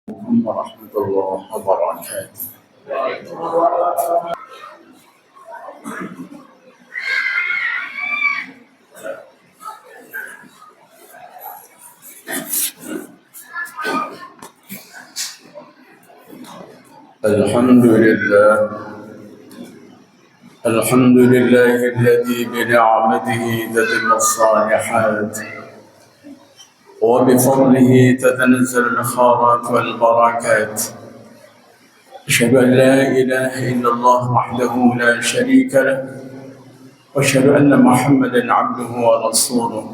عليكم ورحمة الله وبركاته. الحمد لله الذي بنعمته تتم الصالحات وبفضله تتنزل الخيرات والبركات. أشهد أن لا إله إلا الله وحده لا شريك له وأشهد أن محمدا عبده ورسوله.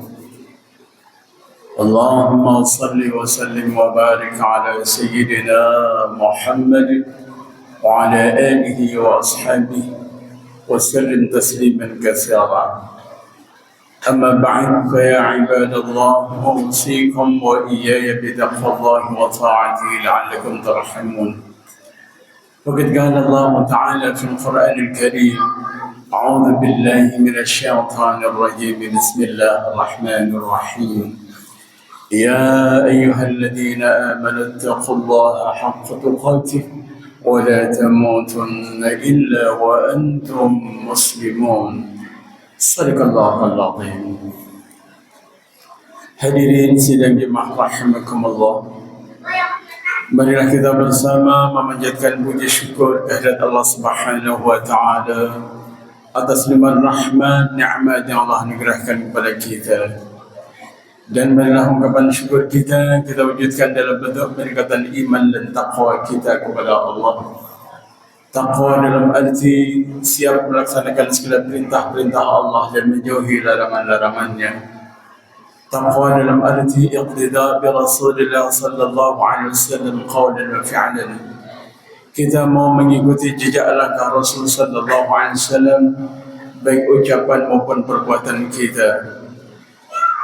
اللهم صل وسلم وبارك على سيدنا محمد وعلى آله وأصحابه وسلم تسليما كثيرا. أما بعد فيا عباد الله أوصيكم وإياي بتقوى الله وطاعته لعلكم ترحمون. وقد قال الله تعالى في القرآن الكريم: أعوذ بالله من الشيطان الرجيم، بسم الله الرحمن الرحيم. يا أيها الذين آمنوا اتقوا الله حق تقاته ولا تموتن إلا وأنتم مسلمون. صدق الله العظيم. Hadirin sidang jemaah rahimakumullah, marilah kita bersama memanjatkan puji syukur kehadirat Allah Subhanahu wa taala atas limpahan rahmat nikmat yang Allah anugerahkan kepada kita. Dan marilah ungkapan syukur kita wujudkan dalam bentuk peningkatan iman dan taqwa kita kepada Allah. Taqwa dalam arti siap melaksanakan segala perintah-perintah Allah dan menjauhi larangan-larangannya. Taqwa dalam arti iqtida bi Rasulullah sallallahu alaihi wasallam qawlan wa fi'lan. Kita mau mengikuti jejak langkah Rasul sallallahu alaihi wasallam baik ucapan maupun perbuatan kita.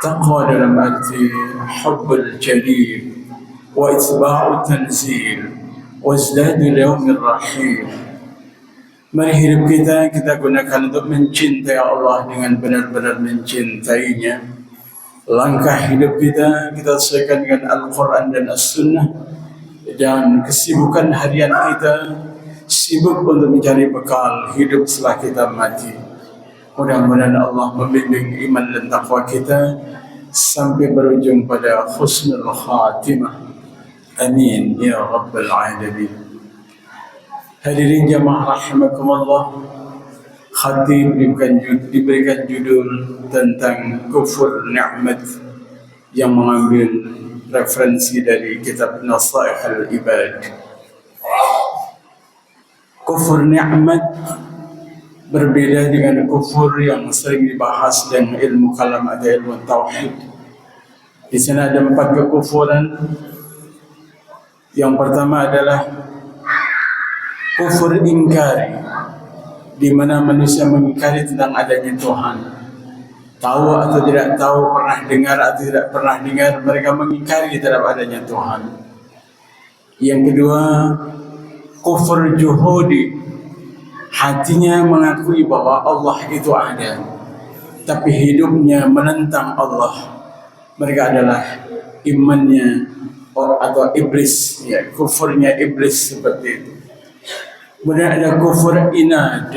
Taqwa dalam arti hubbul jalil wa itba'ut tanzil wa izdadul yawmir rahim. Mari hidup kita gunakan untuk mencintai Allah dengan benar-benar mencintainya. Langkah hidup kita sesuaikan dengan Al-Quran dan As-Sunnah. Dan kesibukan harian kita sibuk untuk mencari bekal hidup setelah kita mati. Mudah-mudahan Allah membimbing iman dan taqwa kita sampai berujung pada husnul khatimah. Amin ya rabbal alamin. Hadirin jamaah rahimakumullah, khatib diberikan judul tentang kufur nikmat yang mengambil referensi dari kitab Nasaihul Ibad. Kufur nikmat berbeda dengan kufur yang sering dibahas dengan ilmu kalam atau ilmu tauhid. Di sana ada 4 kekufuran. Yang pertama adalah kufur ingkari, di mana manusia mengingkari tentang adanya Tuhan. Tahu atau tidak tahu, pernah dengar atau tidak pernah dengar, mereka mengingkari terhadap adanya Tuhan. Yang kedua, kufur juhudi, hatinya mengakui bahwa Allah itu ada, tapi hidupnya menentang Allah. Mereka adalah imannya atau iblis, ya, kufurnya iblis seperti itu. Kemudian ada kufur inad.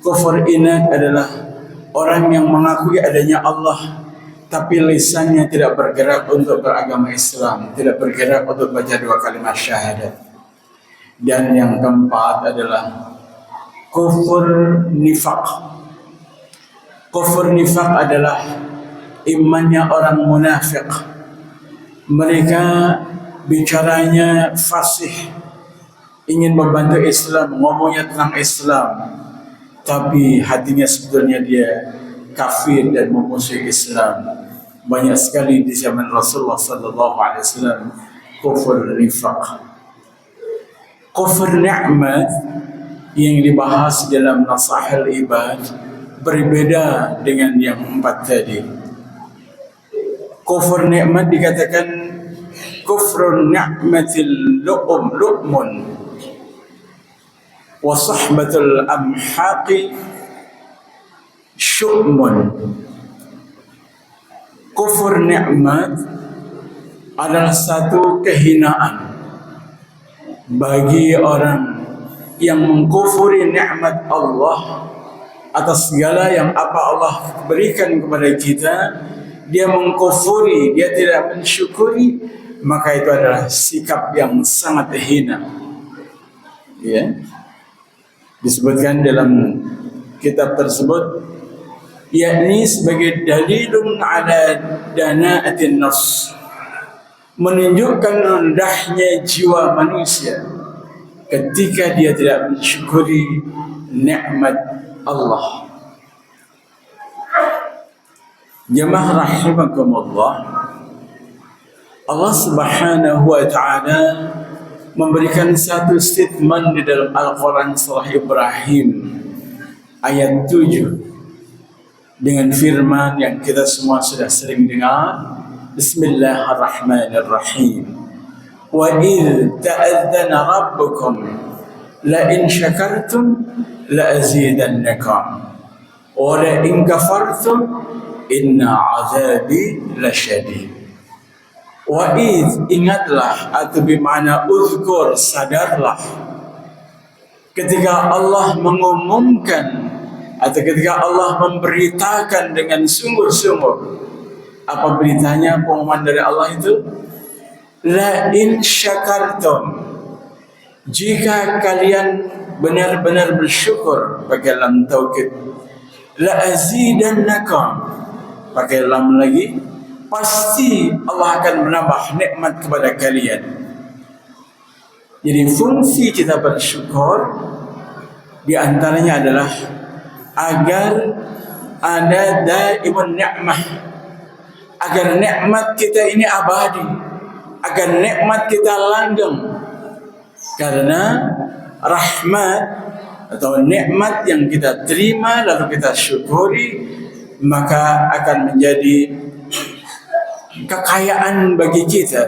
Kufur inad adalah orang yang mengakui adanya Allah, tapi lisannya tidak bergerak untuk beragama Islam, tidak bergerak untuk baca 2 kalimat syahadat. Dan yang keempat adalah kufur nifaq. Kufur nifaq adalah imannya orang munafik. Mereka bicaranya fasih, ingin membantu Islam, ngomongnya tentang Islam, tapi hatinya sebetulnya dia kafir dan memusuhi Islam. Banyak sekali di zaman Rasulullah sallallahu alaihi wasallam kufur nifaq. Kufur nikmat yang dibahas dalam Nasaihul Ibad berbeda dengan yang 4 tadi. Kufur nikmat dikatakan kufrun ni'matil lu'mun wa sahbatul amhaqi syu'mun. Kufur nikmat adalah satu kehinaan, bagi orang yang mengkufuri nikmat Allah atas segala yang apa Allah berikan kepada kita, dia mengkufuri, dia tidak mensyukuri, maka itu adalah sikap yang sangat hina. Ya. Disebutkan dalam kitab tersebut, yakni sebagai dalilun ala dana'atin nafs, menunjukkan rendahnya jiwa manusia ketika dia tidak mensyukuri nikmat Allah. Jemaah rahimakumullah, Allah Subhanahu wa ta'ala memberikan satu statement di dalam Al-Quran surah Ibrahim ayat 7 dengan firman yang kita semua sudah sering dengar, Bismillahirrahmanirrahim. Wa idh ta'adzana rabbukum la in syakartum la azidannakum wa la in kafartum inna azabi lasyadid. Wa idh, ingatlah, atau bermakna uzkur, sadarlah, ketika Allah mengumumkan atau ketika Allah memberitakan dengan sungguh-sungguh. Apa beritanya, pengumuman dari Allah itu? La in syakartum, jika kalian benar-benar bersyukur, pakai lam taukid. La azidannakum, pakai lam lagi, pasti Allah akan menambah nikmat kepada kalian. Jadi fungsi kita bersyukur di antaranya adalah agar ada daimun ni'mah, agar nikmat kita ini abadi, agar nikmat kita langgeng. Karena rahmat atau nikmat yang kita terima lalu kita syukuri, maka akan menjadi kekayaan bagi kita,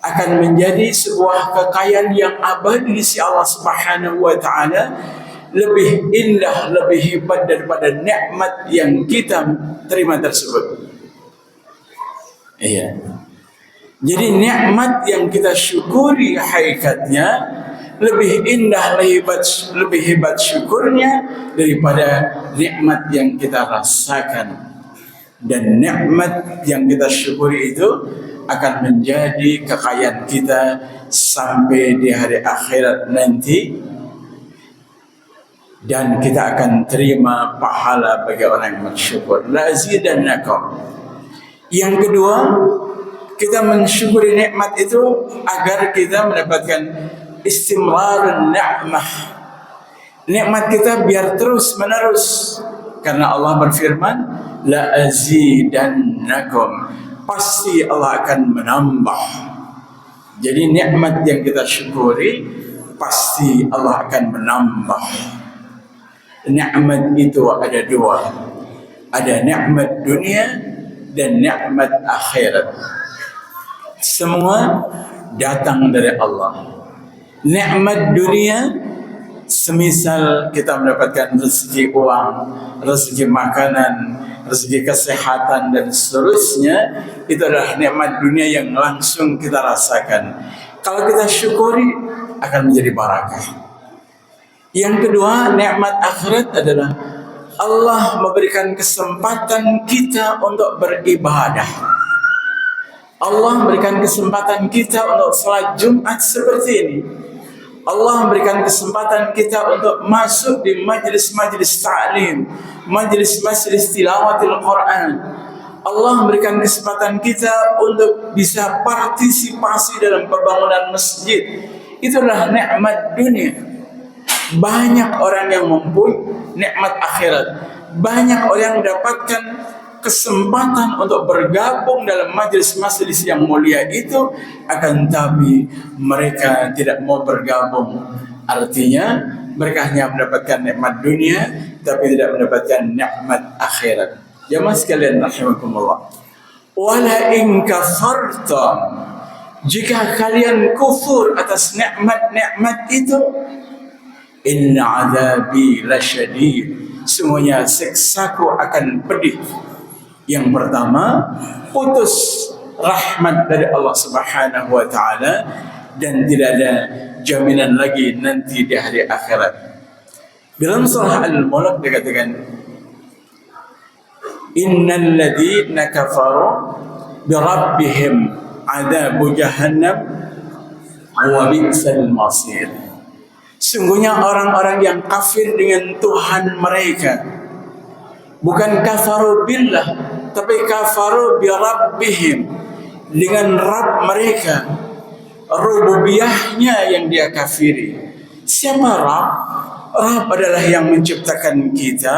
akan menjadi sebuah kekayaan yang abadi di sisi Allah Subhanahu wa ta'ala, lebih indah, lebih hebat daripada nikmat yang kita terima tersebut. Iya. Jadi nikmat yang kita syukuri hakikatnya lebih indah, lebih hebat syukurnya daripada nikmat yang kita rasakan. Dan nikmat yang kita syukuri itu akan menjadi kekayaan kita sampai di hari akhirat nanti, dan kita akan terima pahala bagi orang yang bersyukur. La azidannakum. Yang kedua, kita mensyukuri nikmat itu agar kita mendapatkan istimrarun ni'mah. Nikmat kita biar terus menerus, karena Allah berfirman, la azidannakum, pasti Allah akan menambah. Jadi nikmat yang kita syukuri pasti Allah akan menambah. Nikmat itu ada dua, ada nikmat dunia dan nikmat akhirat. Semua datang dari Allah. Nikmat dunia, semisal kita mendapatkan rezeki uang, rezeki makanan, rezeki kesehatan dan seterusnya, itu adalah nikmat dunia yang langsung kita rasakan. Kalau kita syukuri akan menjadi barakah. Yang kedua, nikmat akhirat adalah Allah memberikan kesempatan kita untuk beribadah. Allah memberikan kesempatan kita untuk salat Jumat seperti ini. Allah memberikan kesempatan kita untuk masuk di majlis-majlis ta'lim, majlis-majlis tilawatil Quran. Allah memberikan kesempatan kita untuk bisa partisipasi dalam pembangunan masjid. Itulah nikmat dunia. Banyak orang yang mempunyai nikmat akhirat. Banyak orang yang mendapatkan kesempatan untuk bergabung dalam majlis-majlis yang mulia itu, akan tapi mereka tidak mau bergabung. Artinya mereka hanya mendapatkan nikmat dunia tapi tidak mendapatkan nikmat akhirat. Jemaah sekalian rahimakumullah, wala in kafartum, jika kalian kufur atas nikmat-nikmat itu, inna azabi lasyadid, semuanya siksaku akan pedih. Yang pertama, putus rahmat dari Allah Subhanahu wa ta'ala dan tidak ada jaminan lagi nanti di hari akhirat. Dalam surah Al-Mulk dikatakan, innal ladzina kafaru bi rabbihim adzabu jahannam wa bi'sal masir. Sungguhnya orang-orang yang kafir dengan Tuhan mereka, bukan kafaru billah, tapi kafaru bi rabbihim, dengan Rabb mereka, rububiyahnya yang dia kafiri. Siapa Rabb? Rabb adalah yang menciptakan kita,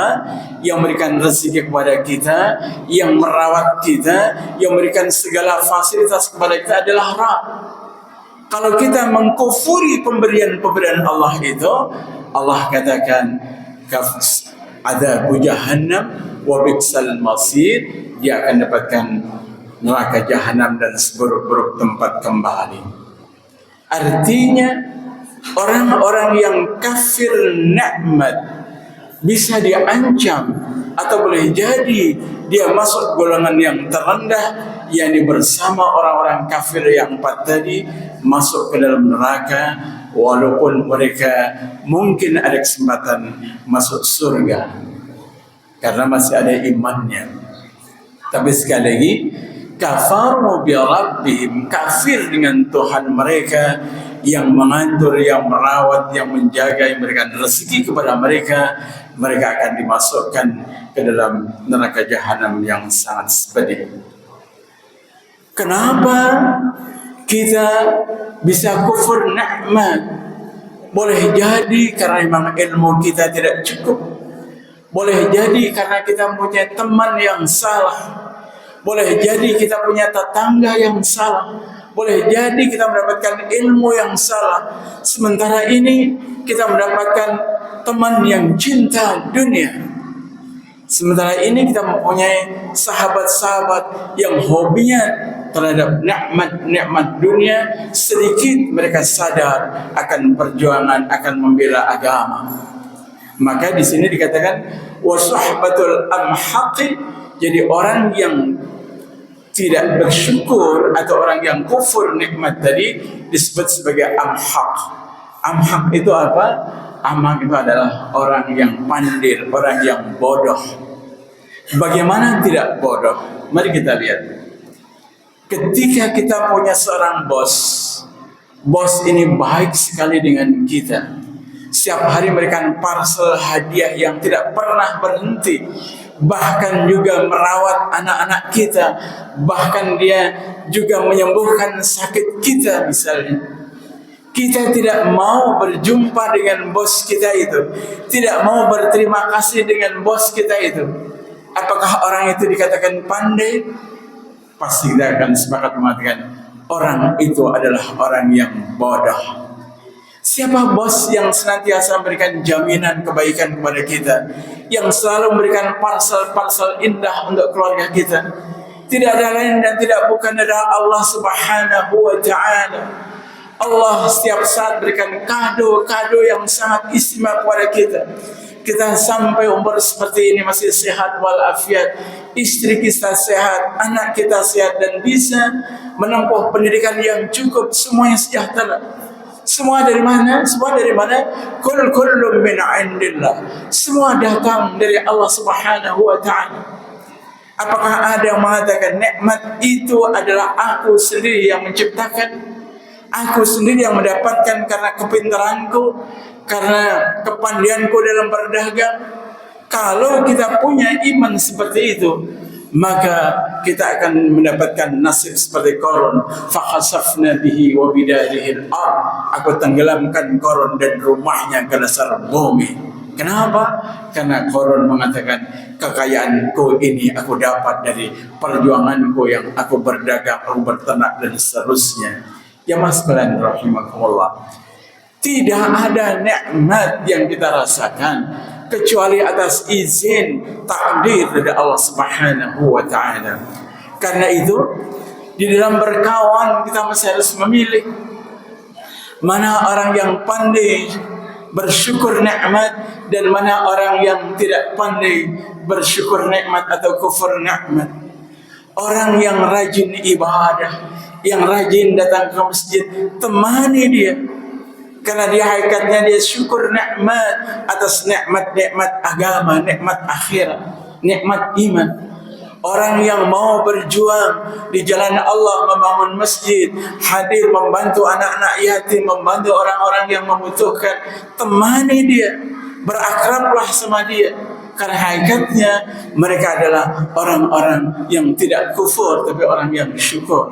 yang memberikan rezeki kepada kita, yang merawat kita, yang memberikan segala fasilitas kepada kita adalah Rabb. Kalau kita mengkufuri pemberian-pemberian Allah itu, Allah katakan adzabu jahannam wa bi'sal masir, dia akan dapatkan neraka jahanam dan seburuk-buruk tempat kembali. Artinya orang-orang yang kafir nikmat bisa diancam atau boleh jadi dia masuk golongan yang terendah, yakni bersama orang-orang kafir yang empat tadi, masuk ke dalam neraka walaupun mereka mungkin ada kesempatan masuk surga karena masih ada imannya. Tapi sekali lagi, kafaru bi rabbihim, kafir dengan Tuhan mereka yang mengatur, yang merawat, yang menjaga, yang memberikan rezeki kepada mereka, mereka akan dimasukkan ke dalam neraka jahanam yang sangat pedih. Kenapa kita bisa kufur nikmat? Boleh jadi karena memang ilmu kita tidak cukup. Boleh jadi karena kita punya teman yang salah. Boleh jadi kita punya tetangga yang salah. Boleh jadi kita mendapatkan ilmu yang salah. Sementara ini kita mendapatkan teman yang cinta dunia. Sementara ini kita mempunyai sahabat-sahabat yang hobinya terhadap nikmat dunia. Sedikit mereka sadar akan perjuangan, akan membela agama. Maka di sini dikatakan wasuhbatul amhaqi, jadi orang yang tidak bersyukur atau orang yang kufur nikmat tadi disebut sebagai amhaq. Amhaq itu apa? Amhaq itu adalah orang yang pandir, orang yang bodoh. Bagaimana tidak bodoh? Mari kita lihat. Ketika kita punya seorang bos ini baik sekali dengan kita. Setiap hari memberikan parcel hadiah yang tidak pernah berhenti. Bahkan juga merawat anak-anak kita. Bahkan dia juga menyembuhkan sakit kita misalnya. Kita tidak mau berjumpa dengan bos kita itu. Tidak mau berterima kasih dengan bos kita itu. Apakah orang itu dikatakan pandai? Pasti kita akan sepakat mengatakan orang itu adalah orang yang bodoh. Siapa bos yang senantiasa memberikan jaminan kebaikan kepada kita, yang selalu memberikan parcel-parcel indah untuk keluarga kita? Tidak ada lain dan tidak bukan adalah Allah Subhanahu wa ta'ala. Allah setiap saat berikan kado-kado yang sangat istimewa kepada kita. Kita sampai umur seperti ini masih sehat walafiat, istri kita sehat, anak kita sehat dan bisa menempuh pendidikan yang cukup, semuanya sejahtera. Semua dari mana? Semua dari mana? Kullu min indillah. Semua datang dari Allah Subhanahu wa ta'ala. Apakah ada yang mengatakan nikmat itu adalah aku sendiri yang menciptakan? Aku sendiri yang mendapatkan karena kepintaranku, karena kepandaianku dalam berdagang. Kalau kita punya iman seperti itu, maka kita akan mendapatkan nasib seperti Qarun. Fakhasafna bihi wa bidarihi al-ard. Aku tenggelamkan Qarun dan rumahnya ke dasar bumi. Kenapa? Karena Qarun mengatakan kekayaanku ini aku dapat dari perjuanganku yang aku berdagang, aku berternak dan seterusnya. Ya mas kalian rahimakumullah, tidak ada nikmat yang kita rasakan kecuali atas izin takdir dari Allah Subhanahu wa ta'ala. Karena itu di dalam berkawan kita masih harus memilih mana orang yang pandai bersyukur nikmat dan mana orang yang tidak pandai bersyukur nikmat atau kufur nikmat. Orang yang rajin ibadah, yang rajin datang ke masjid, temani dia. Karena dia hakikatnya dia syukur nikmat atas nikmat-nikmat agama, nikmat akhirat, nikmat iman. Orang yang mau berjuang di jalan Allah, membangun masjid, hadir membantu anak-anak yatim, membantu orang-orang yang membutuhkan, temani dia, berakrablah sama dia. Karena hakikatnya mereka adalah orang-orang yang tidak kufur, tapi orang yang syukur.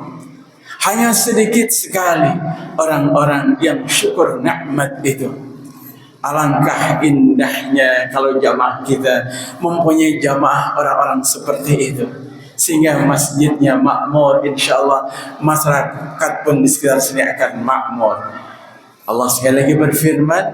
Hanya sedikit sekali orang-orang yang syukur nikmat itu. Alangkah indahnya kalau jamaah kita mempunyai jamaah orang-orang seperti itu, sehingga masjidnya makmur, insyaallah masyarakat pun di sekitar sini akan makmur. Allah sekali lagi berfirman,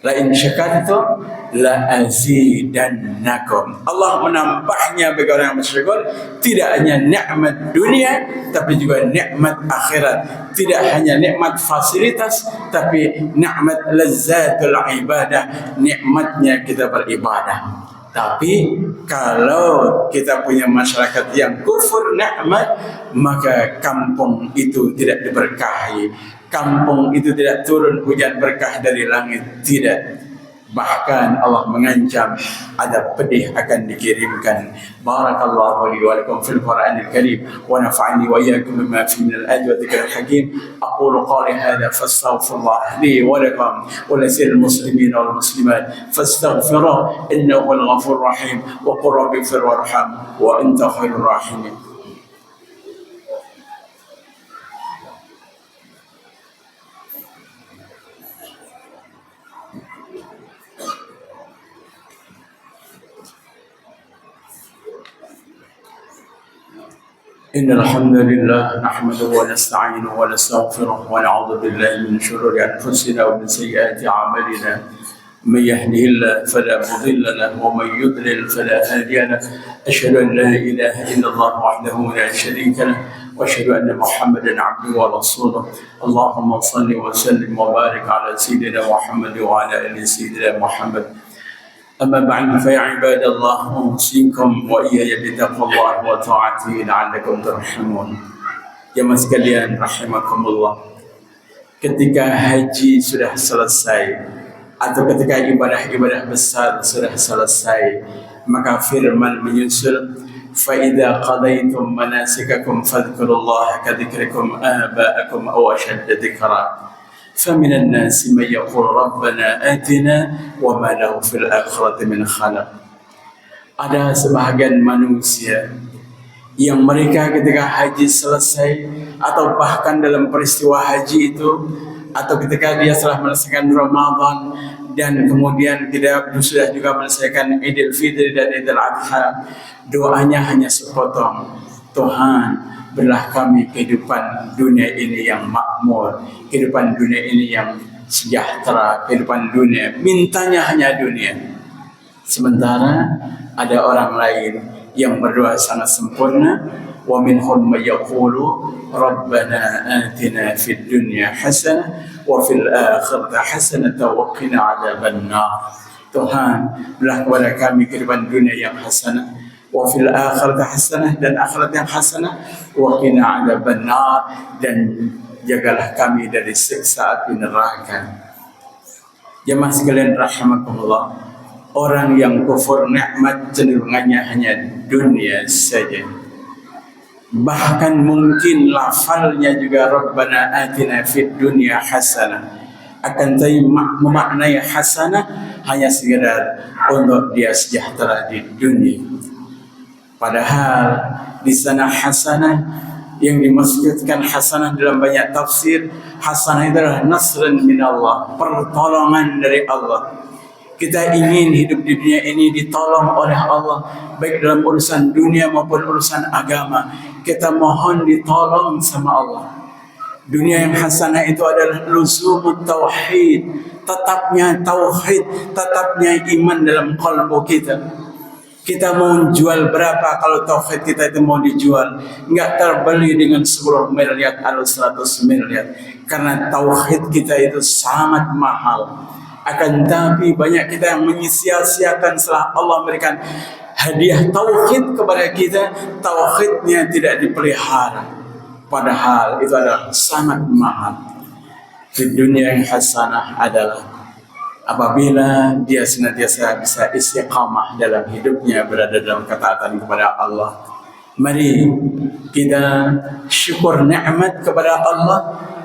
la in syakartum la azidannakum. Allah menambahnya bagi orang yang bersyukur, tidak hanya nikmat dunia tapi juga nikmat akhirat. Tidak hanya nikmat fasilitas tapi nikmat lazzatul ibadah, nikmatnya kita beribadah. Tapi kalau kita punya masyarakat yang kufur nikmat, maka kampung itu tidak diberkahi. Kampung itu tidak turun hujan berkah dari langit, tidak. Bahkan Allah mengancam adab pedih akan dikirimkan. Barakallahu li wa lakum fil Qur'anil Karim wa nafa'ani wa iyyakum bima fihi minal ayati wa dzikril hakim. Aqulu qawli hadha fastaghfirullah li wa lakum wa lisa'iril muslimin wal muslimat fastaghfiruhu innahu huwal ghafurur rahim wa qur rabbighfir warham wa anta khairur rahimin. إن الحمد لله نحمده ونستعينه ونستغفره ونعوذ بالله من شرور أنفسنا ومن سيئات أعمالنا. من يهده الله فلا مضل له ومن يضلل فلا هادي له. أشهد أن لا إله إلا الله وحده لا شريك له وأشهد أن محمدا عبده ورسوله. اللهم صل وسلم وبارك على سيدنا محمد وعلى آل سيدنا محمد. أما بعد فيا عباد الله أوصيكم وإياي بتقوى الله وطاعته لعلكم ترحمون. Jemaah sekalian rahimakumullah, ketika haji sudah selesai atau ketika ibadah-ibadah besar sudah selesai, maka firman menyusul, فَإِذَا قَضَيْتُمْ مَنَاسِكَكُمْ فَاذْكُرُوا اللَّهَ كَذِكْرِكُمْ آبَاءَكُمْ أَوْ أَشَدَّ ذِكْرًا. فمن الناس من يقول ربنا آتنا وما له في الآخرة من خلاق. Ada sebahagian manusia yang mereka ketika haji selesai atau bahkan dalam peristiwa haji itu, atau ketika dia telah menyelesaikan Ramadan dan kemudian tidak sudah juga menyelesaikan Idul Fitri dan Idul Adha, doanya hanya sepotong, Tuhan berilah kami kehidupan dunia ini yang makmur, kehidupan dunia ini yang sejahtera, kehidupan dunia, mintanya hanya dunia. Sementara ada orang lain yang berdoa sangat sempurna, wa minhum may yaqulu rabbana atina fid dunya hasanah wa fil akhirati hasanah wa qina adzabannar. Tuhan, berilah kepada kami kehidupan dunia yang hasanah, wa fil akhirati hasanah, dan akhirat yang hasanah, wa qina adzabannar, dan jagalah kami dari siksa api neraka. Jemaah sekalian rahimakumullah, orang yang kufur nikmat cenderungannya hanya dunia saja. Bahkan mungkin lafalnya juga Rabbana atina fid dunya hasanah, akan tapi memaknai hasanah hanya sekedar untuk dia sejahtera di dunia. Padahal di sana hasanah yang dimaksudkan hasanah dalam banyak tafsir, hasanah itu adalah nasrun minallah, pertolongan dari Allah. Kita ingin hidup di dunia ini ditolong oleh Allah, baik dalam urusan dunia maupun urusan agama. Kita mohon ditolong sama Allah. Dunia yang hasanah itu adalah luzumut tauhid, tetapnya tauhid, tetapnya iman dalam qalbu kita. Kita mau jual berapa kalau tauhid kita itu mau dijual? Enggak terbeli dengan 10 miliar atau 100 miliar. Karena tauhid kita itu sangat mahal. Akan tapi banyak kita yang menyia-siakan setelah Allah memberikan hadiah tauhid kepada kita, tauhidnya tidak dipelihara. Padahal itu adalah sangat mahal. Di dunia yang hasanah adalah apabila dia senantiasa bisa istiqamah dalam hidupnya, berada dalam ketaatan kepada Allah. Mari kita syukur nikmat kepada Allah.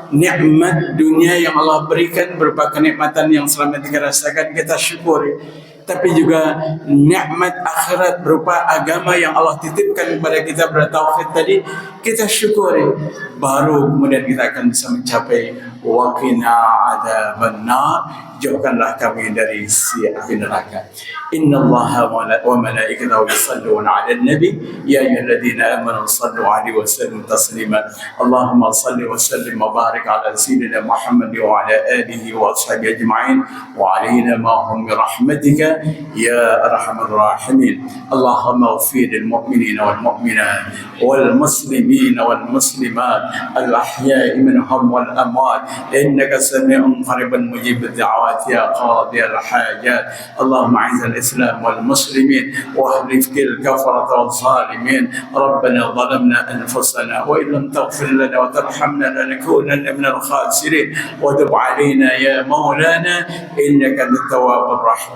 Nikmat dunia yang Allah berikan berupa kenikmatan yang selama kita rasakan, kita syukuri. Tapi juga nikmat akhirat berupa agama yang Allah titipkan kepada kita, bertauhid tadi, kita syukuri. Baru kemudian kita akan bisa mencapai waqina adzabannar, jauhkanlah kami dari si api neraka. Innallaha wa malaikatahu yusalluna 'alan nabi ya ayyuhalladzina amanu sallu 'alaihi wa sallimu taslima. Allahumma salli wa sallim wa barik 'ala sayyidina Muhammad wa 'ala alihi wa ashabihi ajma'in wa 'alaina ma'hum bi rahmatika ya arhamar rahimin. Allahumma ighfir lil mu'minina wal mu'minat wal muslimina wal muslimat al ahya'i minhum wal amwat innaka sami'un qaribun mujibud da'awat ya qadi al hajat. Allahumma 'izz al islam wal muslimin wa ahlif kil kafarata wal zalimin. Rabbana zalamna anfusana wa in lam taghfir lana wa tarhamna lanakunanna minal khasirin wa tub 'alaina ya maulana innaka antat tawwabur rahim.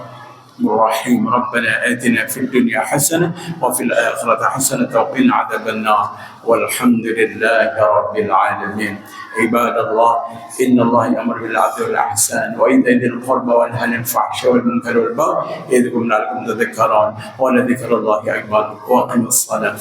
الرحيم. ربنا آتنا في الدنيا حسنة وفي الآخرة حسنة وقنا عذاب النار والحمد لله رب العالمين. عباد الله إن الله يأمر بالعدل والإحسان وإيتاء ذي القربى وينهى عن الفحشاء والمنكر والبغي يعظكم لعلكم تذكرون ولذكر الله أكبر وأقيموا الصلاة.